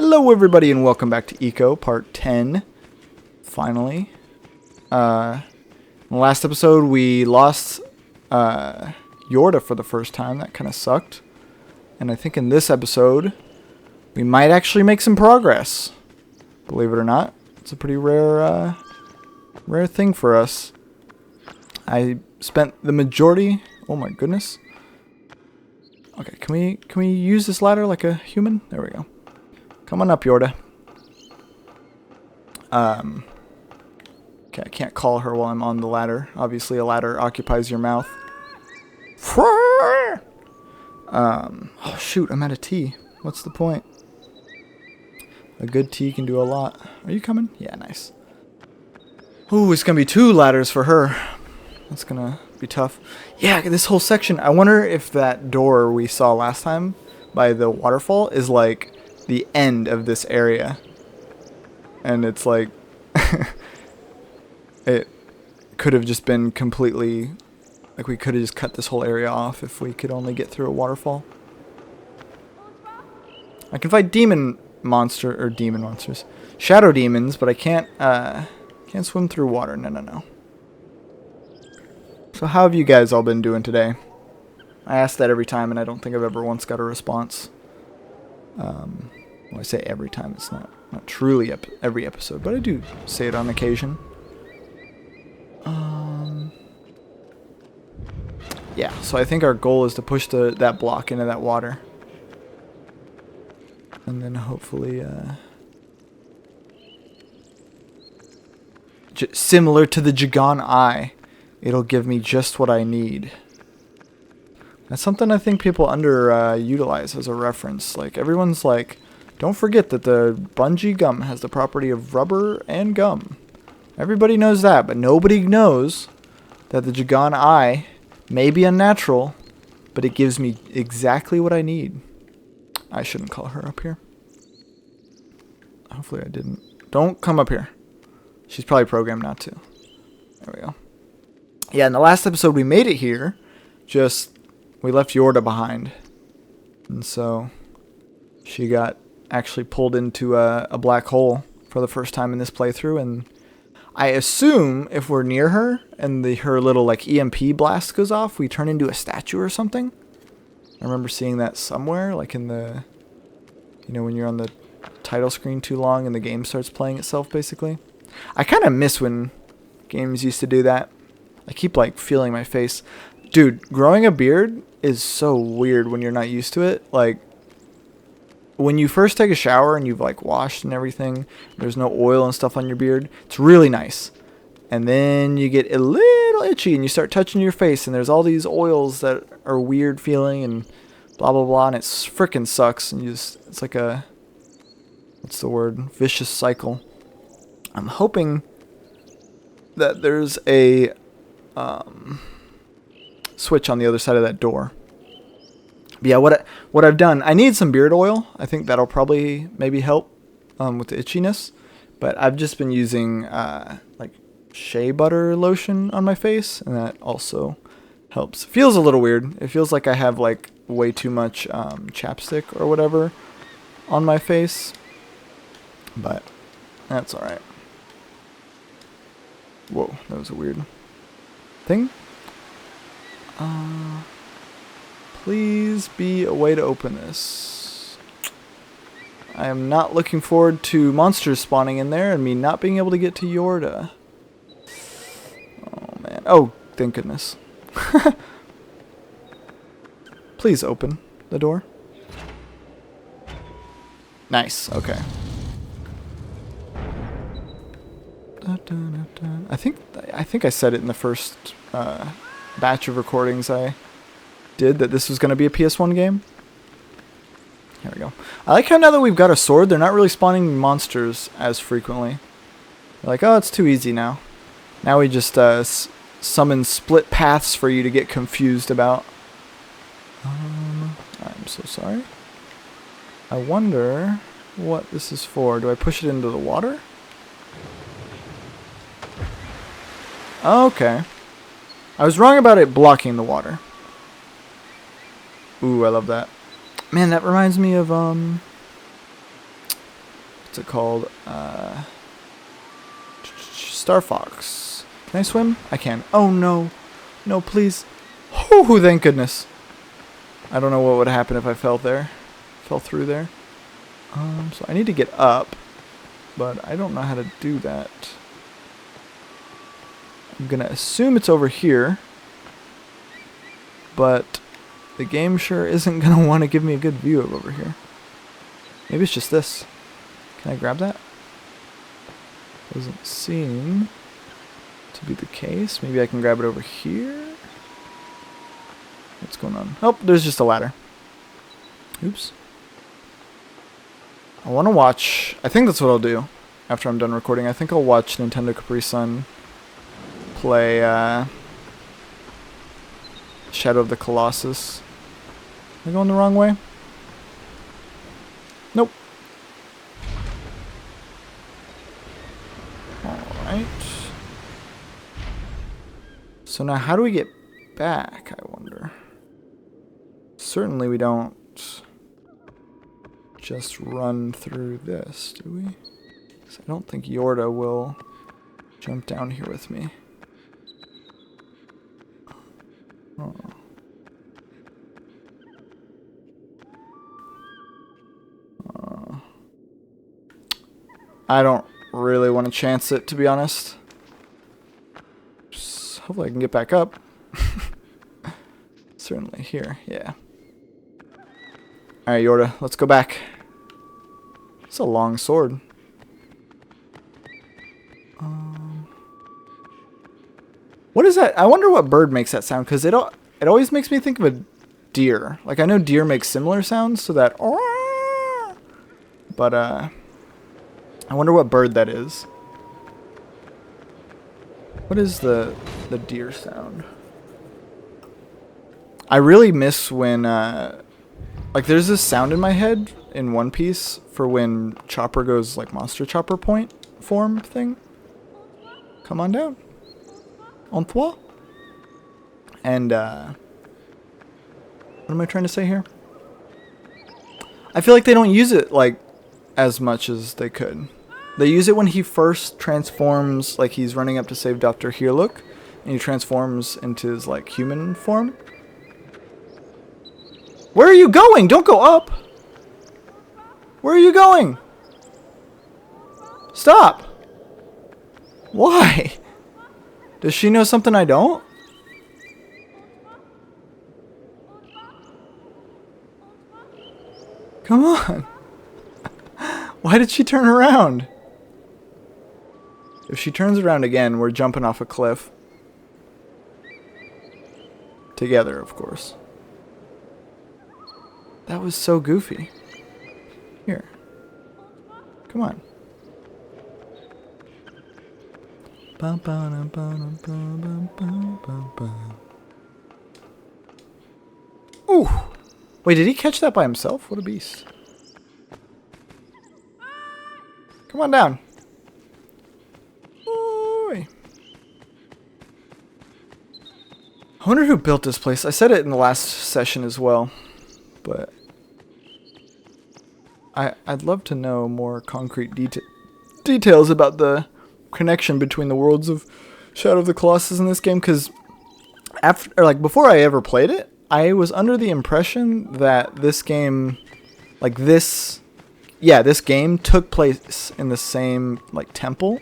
Hello everybody and welcome back to Eco Part 10. Finally. In the last episode we lost Yorda for the first time. That kind of sucked. And I think in this episode we might actually make some progress. Believe it or not. It's a pretty rare thing for us. I spent the majority... Oh my goodness. Okay, can we use this ladder like a human? There we go. Come on up, Yorda. Okay, I can't call her while I'm on the ladder. Obviously, a ladder occupies your mouth. Oh shoot, I'm out of tea. What's the point? A good tea can do a lot. Are you coming? Yeah, nice. Ooh, it's gonna be 2 ladders for her. That's gonna be tough. Yeah, this whole section. I wonder if that door we saw last time by the waterfall is like the end of this area. And it's like it could have just been completely like we could have just cut this whole area off if we could only get through a waterfall. I can fight demon monsters. Shadow demons, but I can't swim through water. No. So how have you guys all been doing today? I ask that every time, and I don't think I've ever once got a response. Well, I say every time. It's not truly every episode, but I do say it on occasion. Yeah, so I think our goal is to push that block into that water. And then hopefully... similar to the Jagan Eye, it'll give me just what I need. That's something I think people utilize as a reference. Like, everyone's like, don't forget that the bungee gum has the property of rubber and gum. Everybody knows that, but nobody knows that the Jagan Eye may be unnatural, but it gives me exactly what I need. I shouldn't call her up here. Hopefully I didn't. Don't come up here. She's probably programmed not to. There we go. Yeah, in the last episode we made it here. We left Yorda behind. And so she got actually pulled into a black hole for the first time in this playthrough. And I assume if we're near her and her little like EMP blast goes off, we turn into a statue or something. I remember seeing that somewhere, like in the, when you're on the title screen too long and the game starts playing itself, basically. I kind of miss when games used to do that. I keep like feeling my face. Dude, growing a beard is so weird when you're not used to it. Like, when you first take a shower and you've like washed and everything, there's no oil and stuff on your beard. It's really nice. And then you get a little itchy and you start touching your face and there's all these oils that are weird feeling and blah, blah, blah. And it freaking sucks. And it's like a, what's the word? Vicious cycle. I'm hoping that there's a switch on the other side of that door. But yeah, what I've done, I need some beard oil. I think that'll probably maybe help with the itchiness. But I've just been using like shea butter lotion on my face, and that also helps. It feels a little weird. It feels like I have like way too much chapstick or whatever on my face. But that's alright. Whoa, that was a weird thing. Please be a way to open this. I am not looking forward to monsters spawning in there and me not being able to get to Yorda. Oh man. Oh, thank goodness. Please open the door. Nice, okay. I think I said it in the first batch of recordings I did that this was going to be a PS1 game. Here we go. I like how now that we've got a sword, they're not really spawning monsters as frequently. They're like, oh, it's too easy now. Now we just summon split paths for you to get confused about. I'm so sorry. I wonder what this is for. Do I push it into the water? Okay. I was wrong about it blocking the water. Ooh, I love that. Man, that reminds me of what's it called? Star Fox. Can I swim? I can. Oh no. No, please. Oh, thank goodness. I don't know what would happen if I fell there. Fell through there. So I need to get up, but I don't know how to do that. I'm gonna assume it's over here, but the game sure isn't gonna want to give me a good view of over here. Maybe it's just this. Can I grab that? Doesn't seem to be the case. Maybe I can grab it over here. What's going on? Oh, there's just a ladder. Oops. I want to watch... I think that's what I'll do after I'm done recording. I think I'll watch Nintendo Capri Sun play Shadow of the Colossus. Am I going the wrong way? Nope. Alright. So now how do we get back, I wonder? Certainly we don't just run through this, do we? 'Cause I don't think Yorda will jump down here with me. Oh. I don't really want to chance it, to be honest. Just hopefully I can get back up. Certainly here, yeah. Alright, Yorda, let's go back. It's a long sword. What is that? I wonder what bird makes that sound, because it always makes me think of a deer. Like, I know deer make similar sounds, so that... But, I wonder what bird that is. What is the deer sound? I really miss when, like, there's this sound in my head in One Piece for when Chopper goes, like, Monster Chopper point form thing. Come on down. En toi. And, what am I trying to say here? I feel like they don't use it, like, as much as they could. They use it when he first transforms, like, he's running up to save Dr. Heerlook, and he transforms into his, like, human form. Where are you going? Don't go up! Where are you going? Stop! Why? Does she know something I don't? Come on. Why did she turn around? If she turns around again, we're jumping off a cliff. Together, of course. That was so goofy. Here. Come on. Ooh. Wait, did he catch that by himself? What a beast. Come on down. Ooh. I wonder who built this place. I said it in the last session as well, but I'd love to know more concrete details about the connection between the worlds of Shadow of the Colossus in this game, because before I ever played it, I was under the impression that this game, this game took place in the same, temple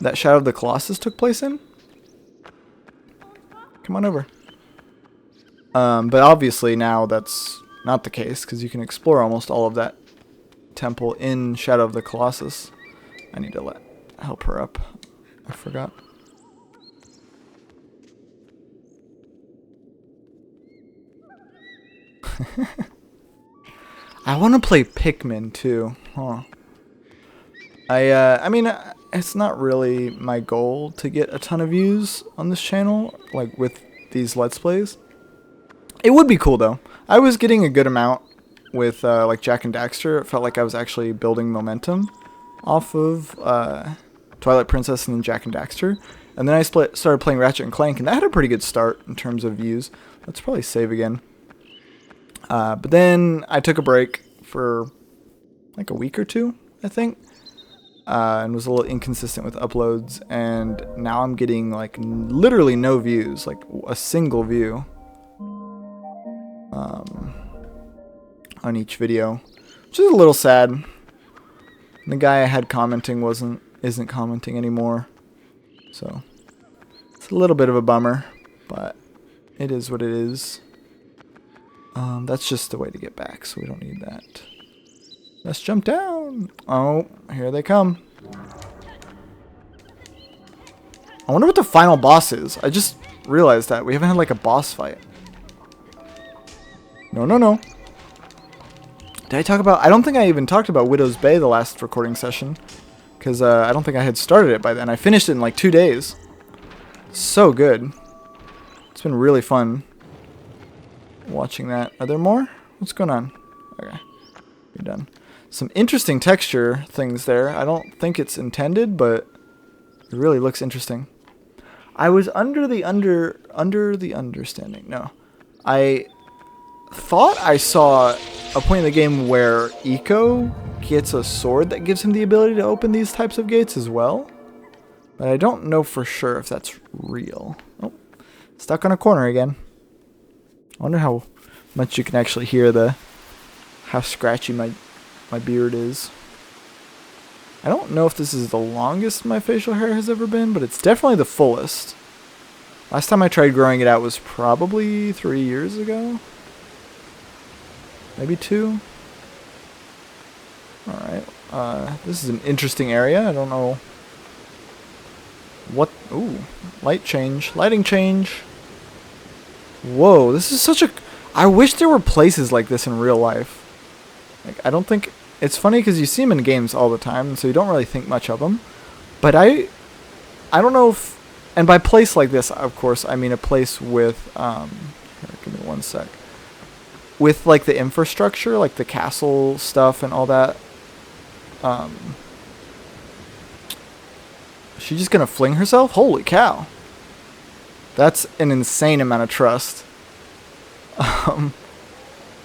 that Shadow of the Colossus took place in. Come on over. But obviously now that's not the case, because you can explore almost all of that temple in Shadow of the Colossus. I need to help her up. I forgot. I want to play Pikmin too. Huh. I mean, it's not really my goal to get a ton of views on this channel, with these Let's Plays. It would be cool though. I was getting a good amount with Jak and Daxter. It felt like I was actually building momentum off of Twilight Princess and then Jak and Daxter. And then I started playing Ratchet and Clank, and that had a pretty good start in terms of views. Let's probably save again. But then I took a break for a week or two, I think, and was a little inconsistent with uploads. And now I'm getting like literally no views, like a single view on each video, which is a little sad. The guy I had commenting isn't commenting anymore, so it's a little bit of a bummer, but it is what it is. That's just the way to get back, so we don't need that. Let's jump down. Oh, here they come. I wonder what the final boss is. I just realized that we haven't had like a boss fight. No, no, no. Did I talk about... I don't think I even talked about Widow's Bay the last recording session. Because I don't think I had started it by then. I finished it in like 2 days. So good. It's been really fun watching that. Are there more? What's going on? Okay. You're done. Some interesting texture things there. I don't think it's intended, but it really looks interesting. I was under the understanding. No. I thought I saw a point in the game where Eco gets a sword that gives him the ability to open these types of gates as well. But I don't know for sure if that's real. Oh, stuck on a corner again. I wonder how much you can actually hear how scratchy my beard is. I don't know if this is the longest my facial hair has ever been, but it's definitely the fullest. Last time I tried growing it out was probably 3 years ago. Maybe 2. Alright. This is an interesting area. I don't know what... Ooh. Lighting change. Whoa, this is such a... I wish there were places like this in real life. Like, I don't think... It's funny because you see them in games all the time, so you don't really think much of them. But I don't know if... And by place like this, of course, I mean a place with... Here, give me 1 sec. With, like, the infrastructure, like the castle stuff and all that. She just gonna fling herself? Holy cow. That's an insane amount of trust. Like,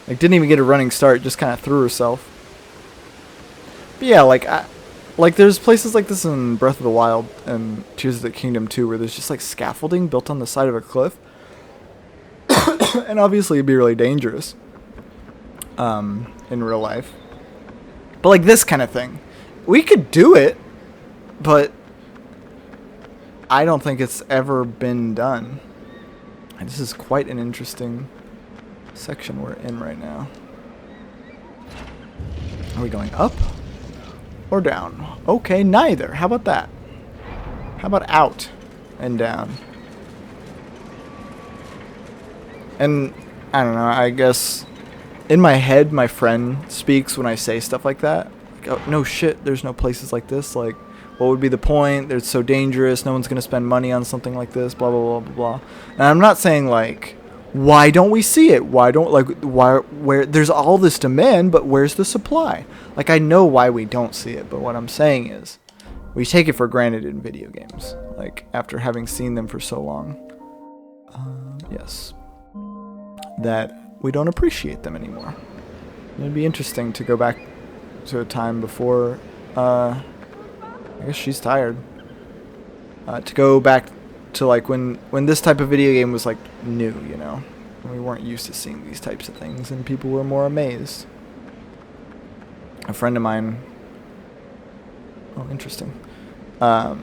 didn't even get a running start, just kind of threw herself. But yeah, like there's places like this in Breath of the Wild and Tears of the Kingdom 2 where there's just like scaffolding built on the side of a cliff. And obviously it'd be really dangerous in real life. But like this kind of thing. We could do it, but I don't think it's ever been done. And this is quite an interesting section we're in right now. Are we going up or down? Okay, neither. How about that? How about out and down? And I don't know, I guess in my head my friend speaks when I say stuff like that. Like, oh, no shit, there's no places like this. Like, what would be the point? It's so dangerous. No one's going to spend money on something like this, blah, blah, blah, blah, blah. And I'm not saying, like, why don't we see it? Where there's all this demand, but where's the supply? Like, I know why we don't see it, but what I'm saying is we take it for granted in video games. Like, after having seen them for so long. Yes. That we don't appreciate them anymore. It'd be interesting to go back to a time before, I guess she's tired. To go back to like when this type of video game was like new, you know, when we weren't used to seeing these types of things and people were more amazed. A friend of mine. Oh, interesting. Yeah,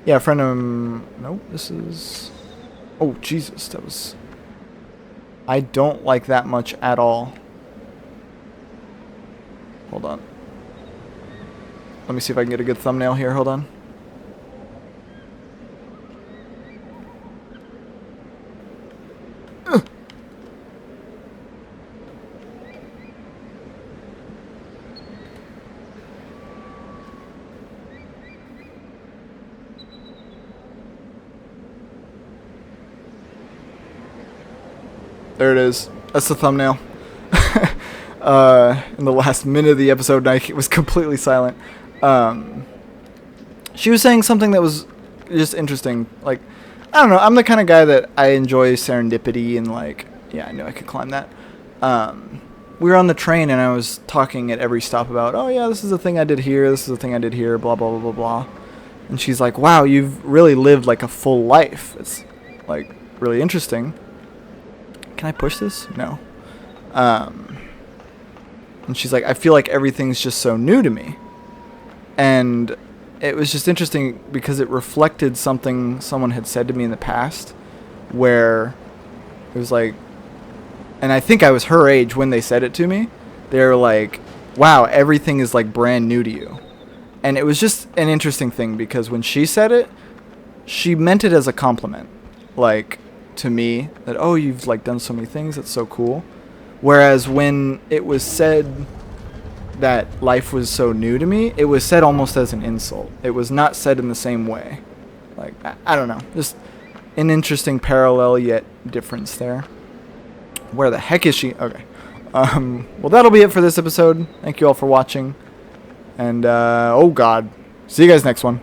a friend of... Nope, this is... Oh, Jesus, that was... I don't like that much at all. Hold on. Let me see if I can get a good thumbnail here. Hold on. There it is. That's the thumbnail. In the last minute of the episode, Nike was completely silent. She was saying something that was just interesting. Like, I don't know. I'm the kind of guy that I enjoy serendipity and like, yeah, I know I could climb that. we were on the train and I was talking at every stop about, oh yeah, this is the thing I did here, this is the thing I did here, blah blah blah blah blah. And she's like, wow, you've really lived like a full life. It's like really interesting. Can I push this? No. And she's like, I feel like everything's just so new to me. And it was just interesting because it reflected something someone had said to me in the past, where it was like, and I think I was her age when they said it to me. They were like, wow, everything is like brand new to you. And it was just an interesting thing because when she said it, she meant it as a compliment, like to me, that, oh, you've like done so many things, that's so cool. Whereas when it was said that life was so new to me, it was said almost as an insult. It was not said in the same way. Like, I don't know, just an interesting parallel yet difference there. Where the heck is she? Okay. Well, that'll be it for this episode. Thank you all for watching. And, oh God. See you guys next one.